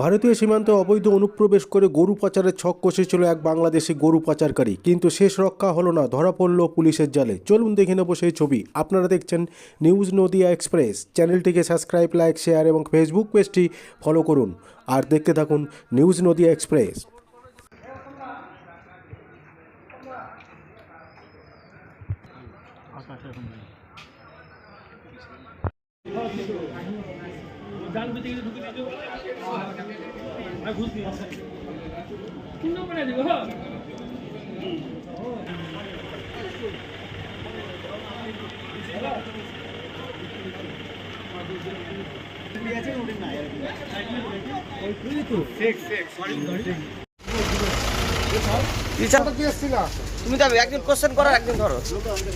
ভারতীয় সীমান্তে অবৈধ অনুপ্রবেশ করে গরু পাচারের ছক কষেছিল এক বাংলাদেশি গরু পাচারকারী, কিন্তু শেষ রক্ষা হলো না, ধরা পড়ল পুলিশের জালে। চলুন দেখে নেব সেই ছবি। আপনারা দেখছেন নিউজ নদিয়া এক্সপ্রেস। চ্যানেলটিকে সাবস্ক্রাইব, লাইক, শেয়ার এবং ফেসবুক পেজটি ফলো করুন আর দেখতে থাকুন নিউজ নদিয়া এক্সপ্রেস। তুমি যাবে একদিন কোশ্চেন করার একদিন ধরো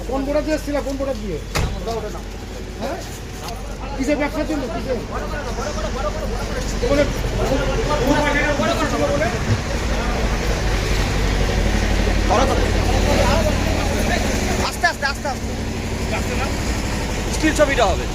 কোন বোর্ডে দিয়েছিল, কোন বোর্ডে দিয়ে হ্যাঁ কিসের ব্যবসার জন্য কিসের আস্তে আস্তে আস্তে আস্তে স্টিল ছবিটা হবে।